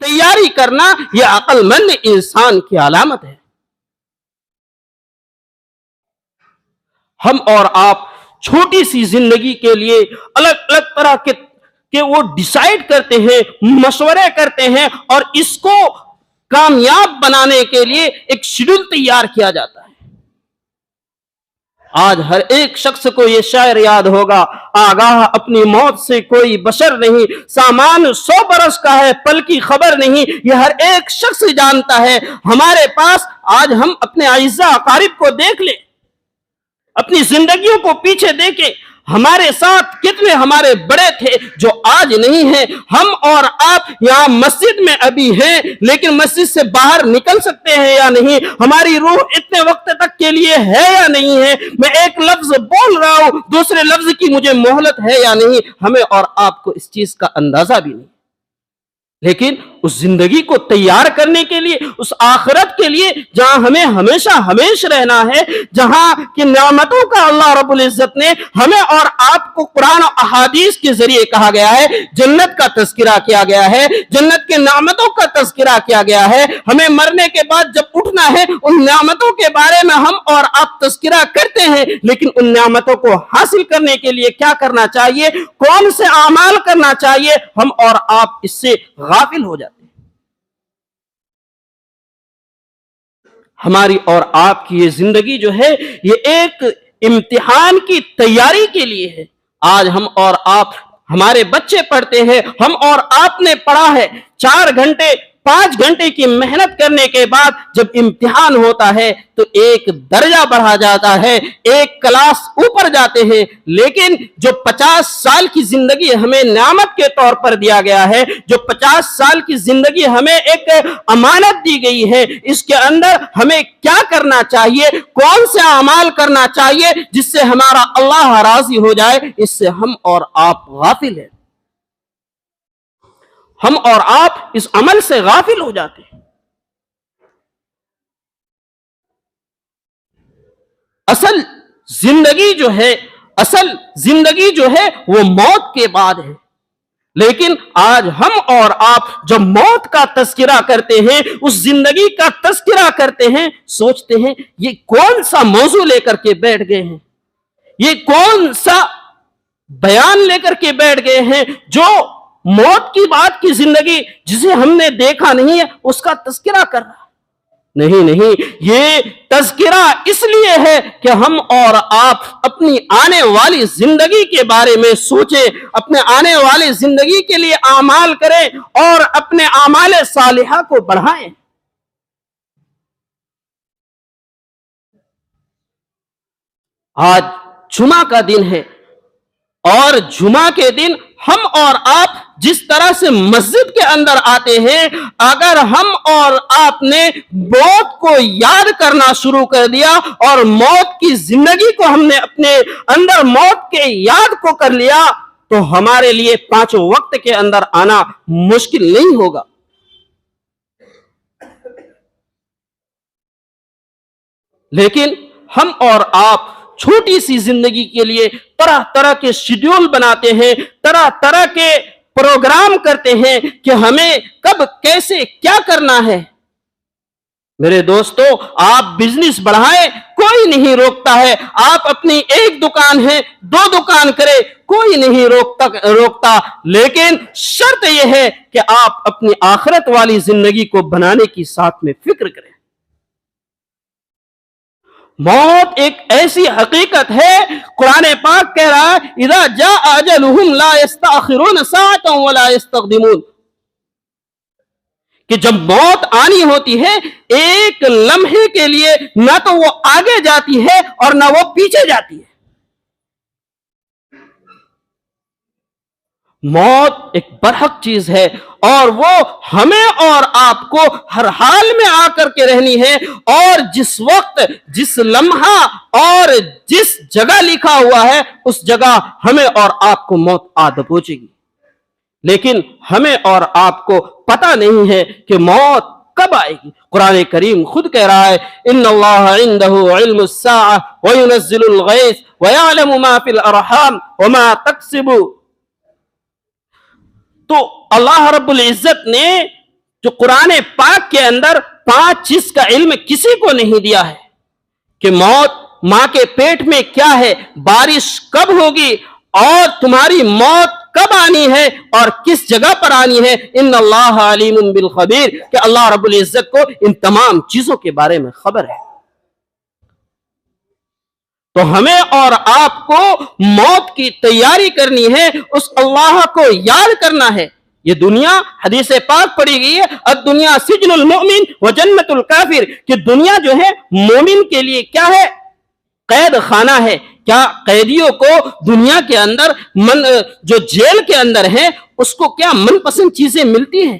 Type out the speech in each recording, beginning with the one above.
تیاری کرنا یہ عقل مند انسان کی علامت ہے۔ ہم اور آپ چھوٹی سی زندگی کے لیے الگ الگ طرح کے وہ ڈیسائیڈ کرتے ہیں، مشورے کرتے ہیں، اور اس کو کامیاب بنانے کے لیے ایک شیڈول تیار کیا جاتا ہے۔ آج ہر ایک شخص کو یہ شعر یاد ہوگا، آگاہ اپنی موت سے کوئی بشر نہیں، سامان 100 برس کا ہے پل کی خبر نہیں۔ یہ ہر ایک شخص جانتا ہے۔ ہمارے پاس آج ہم اپنے اعزاء اقارب کو دیکھ لیں، اپنی زندگیوں کو پیچھے دیکھیں، ہمارے ساتھ کتنے ہمارے بڑے تھے جو آج نہیں ہیں۔ ہم اور آپ یہاں مسجد میں ابھی ہیں، لیکن مسجد سے باہر نکل سکتے ہیں یا نہیں؟ ہماری روح اتنے وقت تک کے لیے ہے یا نہیں ہے؟ میں ایک لفظ بول رہا ہوں، دوسرے لفظ کی مجھے مہلت ہے یا نہیں؟ ہمیں اور آپ کو اس چیز کا اندازہ بھی نہیں۔ لیکن اس زندگی کو تیار کرنے کے لیے، اس آخرت کے لیے جہاں ہمیں ہمیشہ ہمیش رہنا ہے، جہاں کی نعمتوں کا اللہ رب العزت نے ہمیں اور آپ کو قرآن و احادیث کے ذریعے کہا گیا ہے، جنت کا تذکرہ کیا گیا ہے، جنت کے نعمتوں کا تذکرہ کیا گیا ہے۔ ہمیں مرنے کے بعد جب اٹھنا ہے، ان نعمتوں کے بارے میں ہم اور آپ تذکرہ کرتے ہیں، لیکن ان نعمتوں کو حاصل کرنے کے لیے کیا کرنا چاہیے، کون سے اعمال کرنا چاہیے، ہم اور آپ اس سے غافل ہو جاتے ہیں۔ ہماری اور آپ کی یہ زندگی جو ہے، یہ ایک امتحان کی تیاری کے لیے ہے۔ آج ہم اور آپ، ہمارے بچے پڑھتے ہیں، ہم اور آپ نے پڑھا ہے، 4 گھنٹے 5 گھنٹے کی محنت کرنے کے بعد جب امتحان ہوتا ہے تو ایک درجہ بڑھا جاتا ہے، ایک کلاس اوپر جاتے ہیں۔ لیکن جو 50 سال کی زندگی ہمیں نعمت کے طور پر دیا گیا ہے، جو 50 سال کی زندگی ہمیں ایک امانت دی گئی ہے، اس کے اندر ہمیں کیا کرنا چاہیے، کون سے اعمال کرنا چاہیے جس سے ہمارا اللہ راضی ہو جائے، اس سے ہم اور آپ غافل ہیں۔ ہم اور آپ اس عمل سے غافل ہو جاتے ہیں۔ اصل زندگی جو ہے وہ موت کے بعد ہے۔ لیکن آج ہم اور آپ جب موت کا تذکرہ کرتے ہیں، اس زندگی کا تذکرہ کرتے ہیں، سوچتے ہیں یہ کون سا موضوع لے کر کے بیٹھ گئے ہیں، یہ کون سا بیان لے کر کے بیٹھ گئے ہیں جو موت کی بعد کی زندگی جسے ہم نے دیکھا نہیں ہے اس کا تذکرہ کر رہا ہے۔ نہیں، یہ تذکرہ اس لیے ہے کہ ہم اور آپ اپنی آنے والی زندگی کے بارے میں سوچیں، اپنے آنے والی زندگی کے لیے اعمال کریں اور اپنے اعمال صالحہ کو بڑھائیں۔ آج جمعہ کا دن ہے، اور جمعہ کے دن ہم اور آپ جس طرح سے مسجد کے اندر آتے ہیں، اگر ہم اور آپ نے موت کو یاد کرنا شروع کر دیا اور موت کی زندگی کو ہم نے اپنے اندر موت کے یاد کو کر لیا، تو ہمارے لیے 5 وقت کے اندر آنا مشکل نہیں ہوگا۔ لیکن ہم اور آپ چھوٹی سی زندگی کے لیے طرح طرح کے شیڈول بناتے ہیں، طرح طرح کے پروگرام کرتے ہیں کہ ہمیں کب کیسے کیا کرنا ہے۔ میرے دوستو، آپ بزنس بڑھائیں، کوئی نہیں روکتا ہے۔ آپ اپنی 1 دکان ہے 2 دکان کرے، کوئی نہیں روکتا، لیکن شرط یہ ہے کہ آپ اپنی آخرت والی زندگی کو بنانے کی ساتھ میں فکر کریں۔ موت ایک ایسی حقیقت ہے، قرآن پاک کہہ رہا ہے اذا جاء اجلهم لا يستأخرون ساعة ولا يستقدمون، کہ جب موت آنی ہوتی ہے ایک لمحے کے لیے نہ تو وہ آگے جاتی ہے اور نہ وہ پیچھے جاتی ہے۔ موت ایک برحق چیز ہے، اور وہ ہمیں اور آپ کو ہر حال میں آ کر کے رہنی ہے، اور جس وقت، جس لمحہ اور جس جگہ لکھا ہوا ہے اس جگہ ہمیں اور آپ کو موت آ پہنچے گی۔ لیکن ہمیں اور آپ کو پتہ نہیں ہے کہ موت کب آئے گی۔ قرآن کریم خود کہہ رہا ہے ان اللہ عنده علم الساعة وينزل الغیث ويعلم ما في الارحام وما تکسب۔ تو اللہ رب العزت نے جو قرآن پاک کے اندر 5 چیز کا علم کسی کو نہیں دیا ہے کہ موت ماں کے پیٹ میں کیا ہے، بارش کب ہوگی، اور تمہاری موت کب آنی ہے اور کس جگہ پر آنی ہے۔ ان اللہ علیم بالخبیر، کہ اللہ رب العزت کو ان تمام چیزوں کے بارے میں خبر ہے۔ تو ہمیں اور آپ کو موت کی تیاری کرنی ہے، اس اللہ کو یاد کرنا ہے۔ یہ دنیا، حدیث پاک پڑھی گئی ہے، الدنیا سجن المؤمن و جنت الکافر، کہ دنیا جو ہے مومن کے لیے کیا ہے؟ قید خانہ ہے۔ کیا قیدیوں کو دنیا کے اندر جو جیل کے اندر ہے اس کو کیا من پسند چیزیں ملتی ہیں؟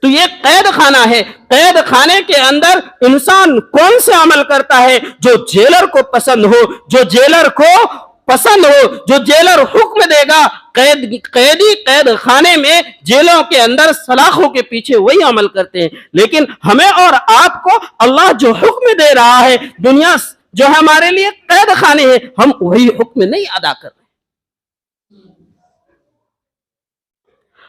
تو یہ قید خانہ ہے۔ قید خانے کے اندر انسان کون سے عمل کرتا ہے؟ جو جیلر کو پسند ہو، جو جیلر کو پسند ہو، جو جیلر حکم دے گا، قیدی قید خانے میں جیلوں کے اندر سلاخوں کے پیچھے وہی عمل کرتے ہیں۔ لیکن ہمیں اور آپ کو اللہ جو حکم دے رہا ہے، دنیا جو ہمارے لیے قید خانے ہے، ہم وہی حکم نہیں ادا کر رہے۔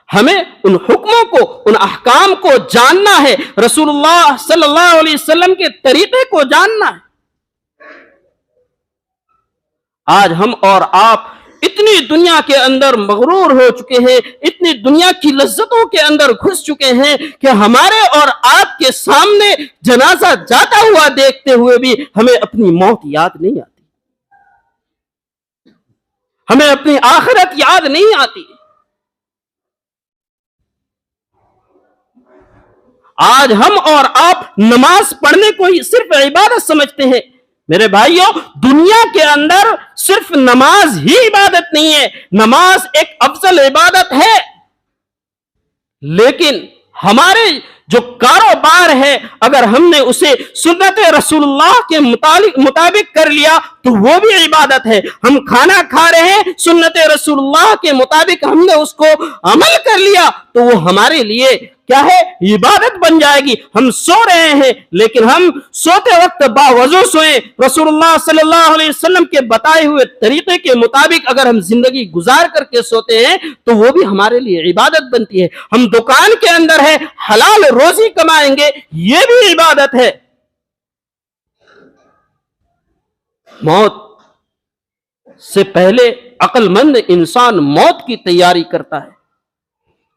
ہمیں ان حکموں کو، ان احکام کو جاننا ہے، رسول اللہ صلی اللہ علیہ وسلم کے طریقے کو جاننا ہے۔ آج ہم اور آپ اتنی دنیا کے اندر مغرور ہو چکے ہیں، اتنی دنیا کی لذتوں کے اندر گھس چکے ہیں کہ ہمارے اور آپ کے سامنے جنازہ جاتا ہوا دیکھتے ہوئے بھی ہمیں اپنی موت یاد نہیں آتی، ہمیں اپنی آخرت یاد نہیں آتی۔ آج ہم اور آپ نماز پڑھنے کو ہی صرف عبادت سمجھتے ہیں۔ میرے بھائیوں، دنیا کے اندر صرف نماز ہی عبادت نہیں ہے، نماز ایک افضل عبادت ہے، لیکن ہمارے جو کاروبار ہے اگر ہم نے اسے سنت رسول اللہ کے مطابق کر لیا تو وہ بھی عبادت ہے۔ ہم کھانا کھا رہے ہیں، سنت رسول اللہ کے مطابق ہم نے اس کو عمل کر لیا تو وہ ہمارے لیے کیا ہے؟ عبادت بن جائے گی۔ ہم سو رہے ہیں لیکن ہم سوتے وقت باوضو سوئیں، رسول اللہ صلی اللہ علیہ وسلم کے بتائے ہوئے طریقے کے مطابق اگر ہم زندگی گزار کر کے سوتے ہیں تو وہ بھی ہمارے لیے عبادت بنتی ہے۔ ہم دکان کے اندر ہیں، حلال روزی کمائیں گے، یہ بھی عبادت ہے۔ موت سے پہلے عقل مند انسان موت کی تیاری کرتا ہے۔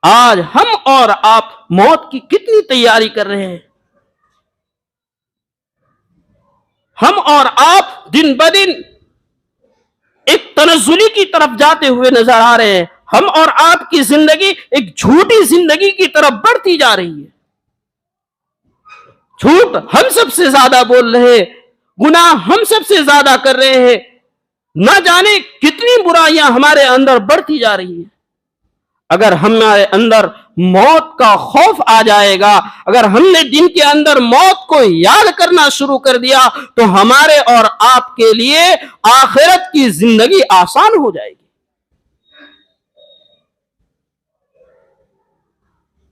آج ہم اور آپ موت کی کتنی تیاری کر رہے ہیں؟ ہم اور آپ دن بدن ایک تنزلی کی طرف جاتے ہوئے نظر آ رہے ہیں۔ ہم اور آپ کی زندگی ایک جھوٹی زندگی کی طرف بڑھتی جا رہی ہے۔ جھوٹ ہم سب سے زیادہ بول رہے ہیں، گناہ ہم سب سے زیادہ کر رہے ہیں، نہ جانے کتنی برائیاں ہمارے اندر بڑھتی جا رہی ہیں۔ اگر ہمارے اندر موت کا خوف آ جائے گا، اگر ہم نے دن کے اندر موت کو یاد کرنا شروع کر دیا تو ہمارے اور آپ کے لیے آخرت کی زندگی آسان ہو جائے گی۔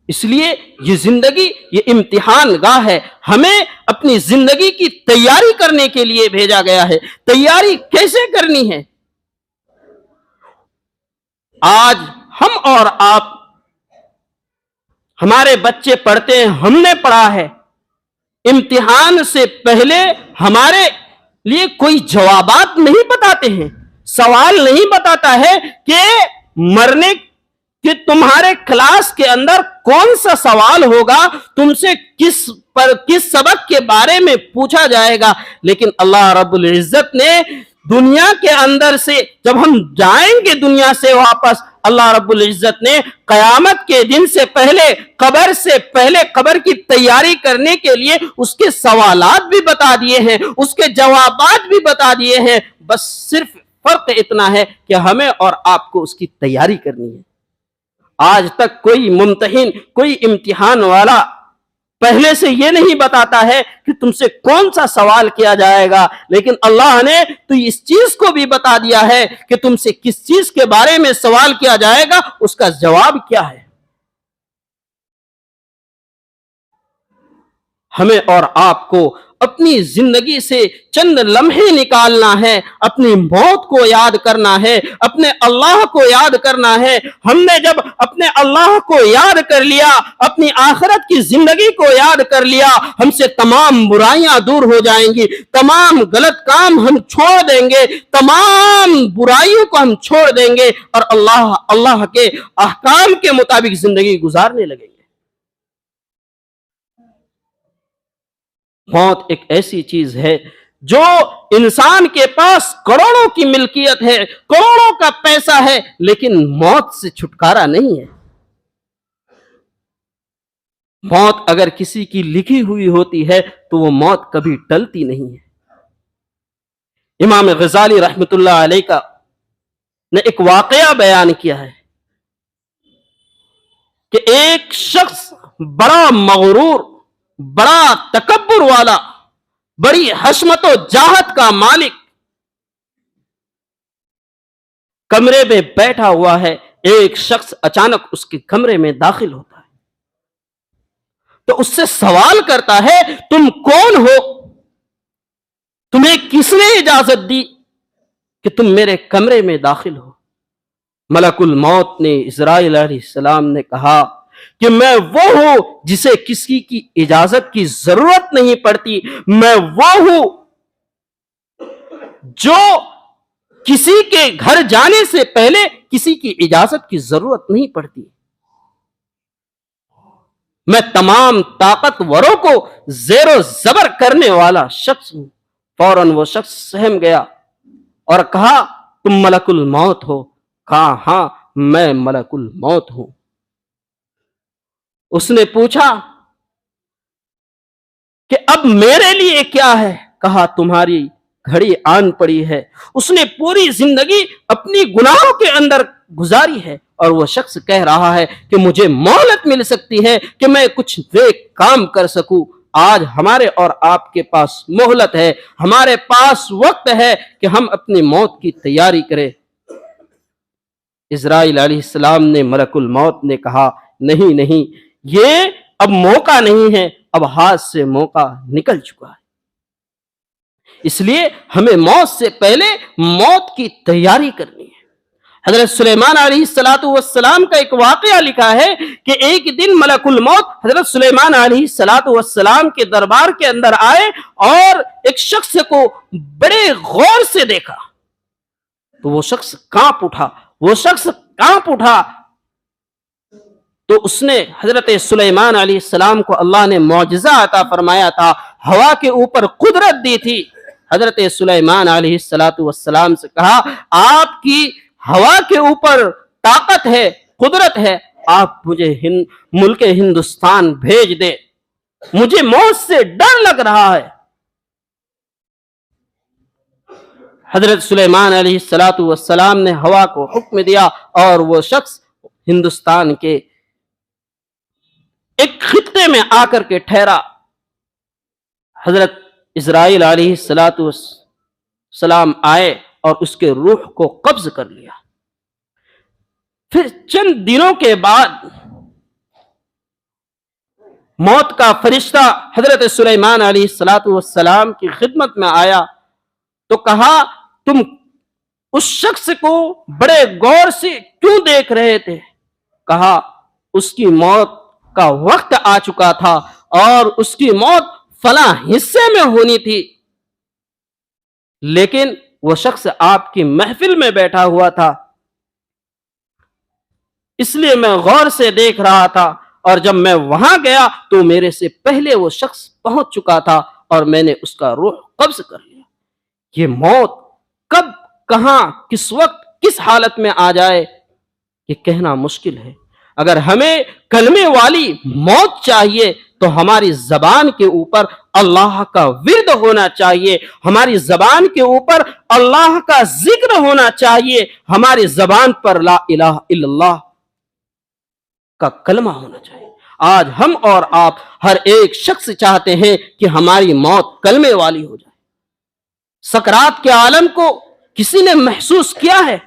اس لیے یہ زندگی یہ امتحان گاہ ہے، ہمیں اپنی زندگی کی تیاری کرنے کے لیے بھیجا گیا ہے۔ تیاری کیسے کرنی ہے؟ آج ہم اور آپ، ہمارے بچے پڑھتے ہیں، ہم نے پڑھا ہے، امتحان سے پہلے ہمارے لیے کوئی جوابات نہیں بتاتے ہیں، سوال نہیں بتاتا ہے کہ مرنے کہ تمہارے کلاس کے اندر کون سا سوال ہوگا، تم سے کس سبق کے بارے میں پوچھا جائے گا۔ لیکن اللہ رب العزت نے دنیا کے اندر سے جب ہم جائیں گے دنیا سے واپس، اللہ رب العزت نے قیامت کے دن سے پہلے، قبر سے پہلے، قبر کی تیاری کرنے کے لیے اس کے سوالات بھی بتا دیے ہیں، اس کے جوابات بھی بتا دیے ہیں۔ بس صرف فرق اتنا ہے کہ ہمیں اور آپ کو اس کی تیاری کرنی ہے۔ آج تک کوئی ممتحن، کوئی امتحان والا پہلے سے یہ نہیں بتاتا ہے کہ تم سے کون سا سوال کیا جائے گا، لیکن اللہ نے تو اس چیز کو بھی بتا دیا ہے کہ تم سے کس چیز کے بارے میں سوال کیا جائے گا، اس کا جواب کیا ہے۔ ہمیں اور آپ کو اپنی زندگی سے چند لمحے نکالنا ہے، اپنی موت کو یاد کرنا ہے، اپنے اللہ کو یاد کرنا ہے۔ ہم نے جب اپنے اللہ کو یاد کر لیا، اپنی آخرت کی زندگی کو یاد کر لیا، ہم سے تمام برائیاں دور ہو جائیں گی، تمام غلط کام ہم چھوڑ دیں گے، تمام برائیوں کو ہم چھوڑ دیں گے اور اللہ کے احکام کے مطابق زندگی گزارنے لگیں گے۔ موت ایک ایسی چیز ہے جو انسان کے پاس کروڑوں کی ملکیت ہے، کروڑوں کا پیسہ ہے، لیکن موت سے چھٹکارا نہیں ہے۔ موت اگر کسی کی لکھی ہوئی ہوتی ہے تو وہ موت کبھی ٹلتی نہیں ہے۔ امام غزالی رحمت اللہ علیہ نے ایک واقعہ بیان کیا ہے کہ ایک شخص بڑا مغرور، بڑا تکبر والا، بڑی حشمت و جاہت کا مالک کمرے میں بیٹھا ہوا ہے۔ ایک شخص اچانک اس کے کمرے میں داخل ہوتا ہے تو اس سے سوال کرتا ہے، تم کون ہو؟ تمہیں کس نے اجازت دی کہ تم میرے کمرے میں داخل ہو؟ ملک الموت نے، اسرائیل علیہ السلام نے کہا کہ میں وہ ہوں جسے کسی کی اجازت کی ضرورت نہیں پڑتی، میں وہ ہوں جو کسی کے گھر جانے سے پہلے کسی کی اجازت کی ضرورت نہیں پڑتی، میں تمام طاقتوروں کو زیر و زبر کرنے والا شخص ہوں۔ فوراً وہ شخص سہم گیا اور کہا، تم ملک الموت ہو؟ کہا، ہاں میں ملک الموت ہوں۔ اس نے پوچھا کہ اب میرے لیے کیا ہے؟ کہا، تمہاری گھڑی آن پڑی ہے۔ اس نے پوری زندگی اپنی گناہوں کے اندر گزاری ہے اور وہ شخص کہہ رہا ہے کہ مجھے مہلت مل سکتی ہے کہ میں کچھ نیک کام کر سکوں۔ آج ہمارے اور آپ کے پاس مہلت ہے، ہمارے پاس وقت ہے کہ ہم اپنی موت کی تیاری کریں۔ اسرائیل علیہ السلام نے، ملک الموت نے کہا، نہیں، یہ اب موقع نہیں ہے، اب ہاتھ سے موقع نکل چکا ہے۔ اس لیے ہمیں موت سے پہلے موت کی تیاری کرنی ہے۔ حضرت سلیمان علیہ السلام کا ایک واقعہ لکھا ہے کہ ایک دن ملک الموت حضرت سلیمان علیہ السلام کے دربار کے اندر آئے اور ایک شخص کو بڑے غور سے دیکھا تو وہ شخص کانپ اٹھا تو اس نے حضرت سلیمان علیہ السلام کو اللہ نے معجزہ عطا فرمایا تھا، ہوا کے اوپر قدرت دی تھی۔ حضرت سلیمان علیہ السلام سے کہا، آپ کی ہوا کے اوپر طاقت ہے، قدرت ہے، آپ مجھے ملک ہندوستان بھیج دے، مجھے موت سے ڈر لگ رہا ہے۔ حضرت سلیمان علیہ السلام نے ہوا کو حکم دیا اور وہ شخص ہندوستان کے ایک خطے میں آ کر کے ٹھہرا۔ حضرت اسرائیل علیہ السلام آئے اور اس کے روح کو قبض کر لیا۔ پھر چند دنوں کے بعد موت کا فرشتہ حضرت سلیمان علیہ السلام کی خدمت میں آیا تو کہا، تم اس شخص کو بڑے غور سے کیوں دیکھ رہے تھے؟ کہا، اس کی موت کا وقت آ چکا تھا اور اس کی موت فلاں حصے میں ہونی تھی، لیکن وہ شخص آپ کی محفل میں بیٹھا ہوا تھا، اس لیے میں غور سے دیکھ رہا تھا، اور جب میں وہاں گیا تو میرے سے پہلے وہ شخص پہنچ چکا تھا اور میں نے اس کا روح قبض کر لیا۔ یہ موت کب، کہاں، کس وقت، کس حالت میں آ جائے یہ کہنا مشکل ہے۔ اگر ہمیں کلمے والی موت چاہیے تو ہماری زبان کے اوپر اللہ کا ورد ہونا چاہیے، ہماری زبان کے اوپر اللہ کا ذکر ہونا چاہیے، ہماری زبان پر لا الہ الا اللہ کا کلمہ ہونا چاہیے۔ آج ہم اور آپ ہر ایک شخص چاہتے ہیں کہ ہماری موت کلمے والی ہو جائے۔ سکرات کے عالم کو کسی نے محسوس کیا ہے؟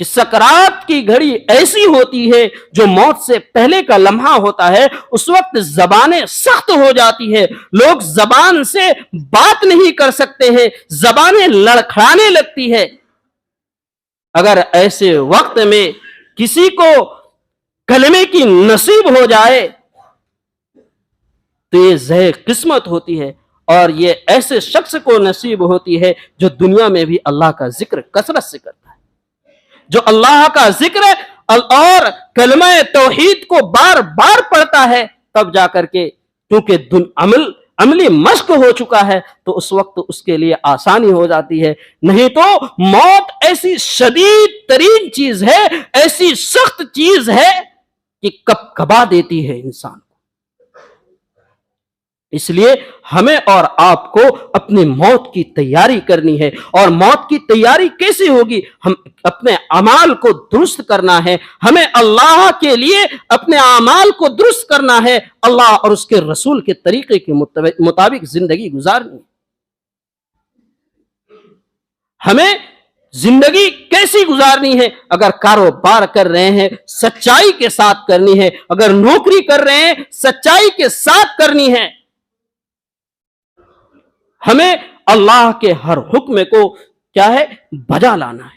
کہ سکرات کی گھڑی ایسی ہوتی ہے جو موت سے پہلے کا لمحہ ہوتا ہے، اس وقت زبانیں سخت ہو جاتی ہے، لوگ زبان سے بات نہیں کر سکتے ہیں، زبانیں لڑکھڑانے لگتی ہے۔ اگر ایسے وقت میں کسی کو کلمے کی نصیب ہو جائے تو یہ زہ قسمت ہوتی ہے، اور یہ ایسے شخص کو نصیب ہوتی ہے جو دنیا میں بھی اللہ کا ذکر کثرت سے کرتا ہے، جو اللہ کا ذکر اور کلمہ توحید کو بار بار پڑھتا ہے، تب جا کر کے کیونکہ عملی مشق ہو چکا ہے تو اس وقت اس کے لیے آسانی ہو جاتی ہے۔ نہیں تو موت ایسی شدید ترین چیز ہے، ایسی سخت چیز ہے کہ کب کبا دیتی ہے انسان۔ اس لیے ہمیں اور آپ کو اپنی موت کی تیاری کرنی ہے، اور موت کی تیاری کیسے ہوگی؟ ہم اپنے اعمال کو درست کرنا ہے، ہمیں اللہ کے لیے اپنے اعمال کو درست کرنا ہے، اللہ اور اس کے رسول کے طریقے کے مطابق زندگی گزارنی ہے۔ ہمیں زندگی کیسی گزارنی ہے؟ اگر کاروبار کر رہے ہیں سچائی کے ساتھ کرنی ہے، اگر نوکری کر رہے ہیں سچائی کے ساتھ کرنی ہے۔ ہمیں اللہ کے ہر حکم کو کیا ہے؟ بجا لانا ہے۔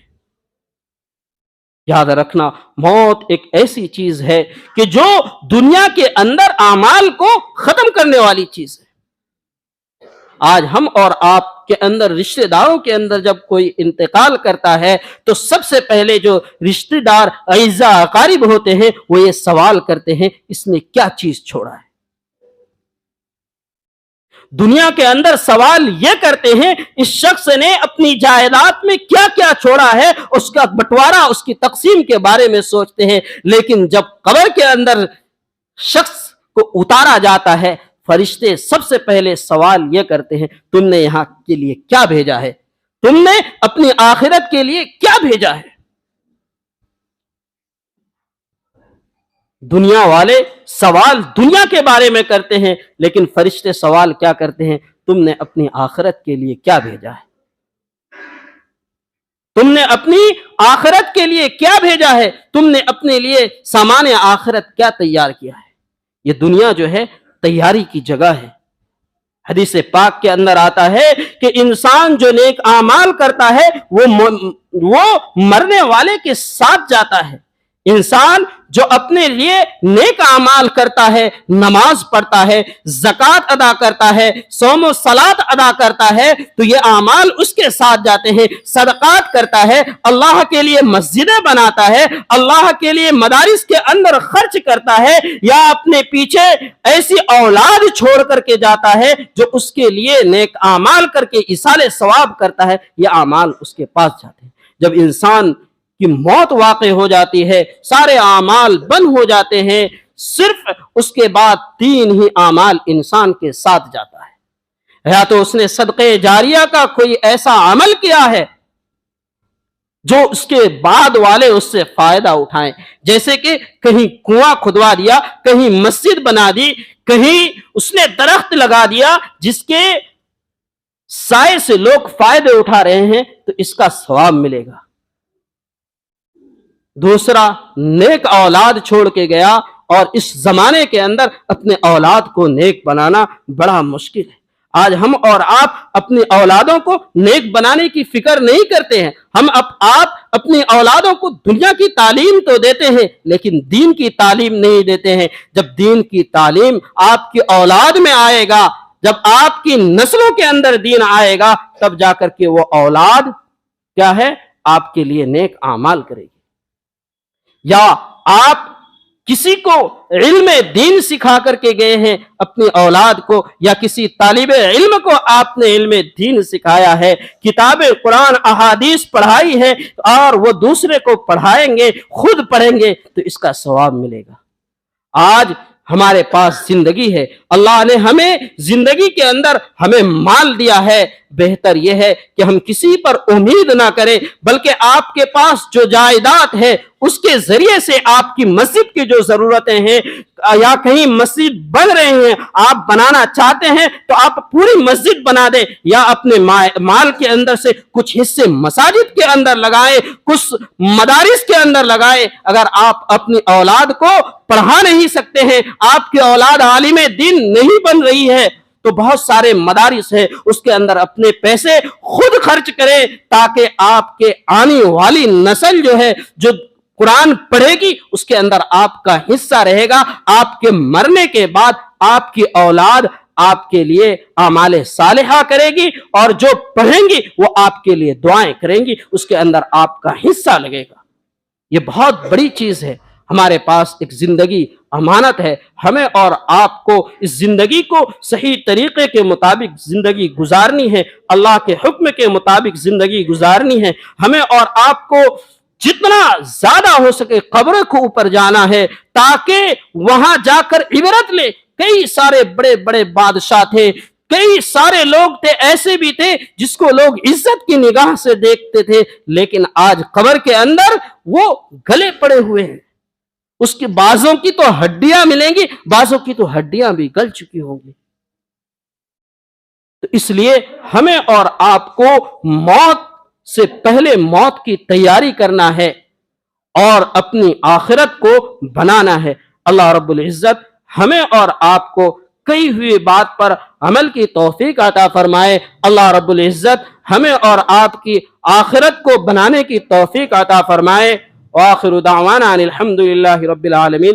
یاد رکھنا، موت ایک ایسی چیز ہے کہ جو دنیا کے اندر اعمال کو ختم کرنے والی چیز ہے۔ آج ہم اور آپ کے اندر رشتہ داروں کے اندر جب کوئی انتقال کرتا ہے تو سب سے پہلے جو رشتہ دار اعزاء اقارب ہوتے ہیں وہ یہ سوال کرتے ہیں اس نے کیا چیز چھوڑا ہے۔ دنیا کے اندر سوال یہ کرتے ہیں اس شخص نے اپنی جائیداد میں کیا کیا چھوڑا ہے، اس کا بٹوارا، اس کی تقسیم کے بارے میں سوچتے ہیں۔ لیکن جب قبر کے اندر شخص کو اتارا جاتا ہے، فرشتے سب سے پہلے سوال یہ کرتے ہیں تم نے یہاں کے لیے کیا بھیجا ہے، تم نے اپنی آخرت کے لیے کیا بھیجا ہے۔ دنیا والے سوال دنیا کے بارے میں کرتے ہیں، لیکن فرشتے سوال کیا کرتے ہیں؟ تم نے اپنی آخرت کے لیے کیا بھیجا ہے، تم نے اپنی آخرت کے لیے کیا بھیجا ہے، تم نے اپنے لیے سامان آخرت کیا تیار کیا ہے۔ یہ دنیا جو ہے تیاری کی جگہ ہے۔ حدیث پاک کے اندر آتا ہے کہ انسان جو نیک اعمال کرتا ہے وہ مرنے والے کے ساتھ جاتا ہے۔ انسان جو اپنے لیے نیک اعمال کرتا ہے، نماز پڑھتا ہے، زکوٰۃ ادا کرتا ہے، صوم و صلات ادا کرتا ہے، تو یہ اعمال اس کے ساتھ جاتے ہیں۔ صدقات کرتا ہے، اللہ کے لیے مسجدیں بناتا ہے، اللہ کے لیے مدارس کے اندر خرچ کرتا ہے، یا اپنے پیچھے ایسی اولاد چھوڑ کر کے جاتا ہے جو اس کے لیے نیک اعمال کر کے ایصال ثواب کرتا ہے، یہ اعمال اس کے پاس جاتے ہیں۔ جب انسان کی موت واقع ہو جاتی ہے، سارے اعمال بند ہو جاتے ہیں، صرف اس کے بعد 3 ہی اعمال انسان کے ساتھ جاتا ہے۔ یا تو اس نے صدقہ جاریہ کا کوئی ایسا عمل کیا ہے جو اس کے بعد والے اس سے فائدہ اٹھائیں، جیسے کہ کہیں کنواں کھدوا دیا، کہیں مسجد بنا دی، کہیں اس نے درخت لگا دیا جس کے سائے سے لوگ فائدے اٹھا رہے ہیں، تو اس کا ثواب ملے گا۔ دوسرا، نیک اولاد چھوڑ کے گیا، اور اس زمانے کے اندر اپنے اولاد کو نیک بنانا بڑا مشکل ہے۔ آج ہم اور آپ اپنی اولادوں کو نیک بنانے کی فکر نہیں کرتے ہیں۔ آپ اپنی اولادوں کو دنیا کی تعلیم تو دیتے ہیں لیکن دین کی تعلیم نہیں دیتے ہیں۔ جب دین کی تعلیم آپ کی اولاد میں آئے گا، جب آپ کی نسلوں کے اندر دین آئے گا، تب جا کر کے وہ اولاد کیا ہے؟ آپ کے لیے نیک اعمال کرے گی۔ یا آپ کسی کو علم دین سکھا کر کے گئے ہیں اپنی اولاد کو، یا کسی طالب علم کو آپ نے علم دین سکھایا ہے، کتاب قرآن احادیث پڑھائی ہے، اور وہ دوسرے کو پڑھائیں گے، خود پڑھیں گے، تو اس کا ثواب ملے گا۔ آج ہمارے پاس زندگی ہے، اللہ نے ہمیں زندگی کے اندر ہمیں مال دیا ہے، بہتر یہ ہے کہ ہم کسی پر امید نہ کریں، بلکہ آپ کے پاس جو جائیداد ہے اس کے ذریعے سے آپ کی مسجد کی جو ضرورتیں ہیں، یا کہیں مسجد بن رہے ہیں، آپ بنانا چاہتے ہیں تو آپ پوری مسجد بنا دیں، یا اپنے مال کے اندر سے کچھ حصے مساجد کے اندر لگائیں، کچھ مدارس کے اندر لگائیں۔ اگر آپ اپنی اولاد کو پڑھا نہیں سکتے ہیں، آپ کی اولاد عالم دین نہیں بن رہی ہے، تو بہت سارے مدارس ہیں، اس کے اندر اپنے پیسے خود خرچ کریں، تاکہ آپ کے آنے والی نسل جو ہے، جو قرآن پڑھے گی، اس کے اندر آپ کا حصہ رہے گا۔ آپ کے مرنے کے بعد آپ کی اولاد آپ کے لیے اعمال صالحہ کرے گی، اور جو پڑھیں گی وہ آپ کے لیے دعائیں کریں گی، اس کے اندر آپ کا حصہ لگے گا۔ یہ بہت بڑی چیز ہے۔ ہمارے پاس ایک زندگی امانت ہے، ہمیں اور آپ کو اس زندگی کو صحیح طریقے کے مطابق زندگی گزارنی ہے، اللہ کے حکم کے مطابق زندگی گزارنی ہے۔ ہمیں اور آپ کو جتنا زیادہ ہو سکے قبر کو اوپر جانا ہے، تاکہ وہاں جا کر عبرت لے۔ کئی سارے بڑے بڑے بادشاہ تھے، کئی سارے لوگ تھے، ایسے بھی تھے جس کو لوگ عزت کی نگاہ سے دیکھتے تھے، لیکن آج قبر کے اندر وہ گلے پڑے ہوئے ہیں۔ اس کی بعضوں کی تو ہڈیاں ملیں گی، بعضوں کی تو ہڈیاں بھی گل چکی ہوں گی۔ تو اس لیے ہمیں اور آپ کو موت سے پہلے موت کی تیاری کرنا ہے اور اپنی آخرت کو بنانا ہے۔ اللہ رب العزت ہمیں اور آپ کو کہی ہوئی بات پر عمل کی توفیق عطا فرمائے۔ اللہ رب العزت ہمیں اور آپ کی آخرت کو بنانے کی توفیق عطا فرمائے۔ وآخر دعوانا ان الحمد للہ رب العالمین۔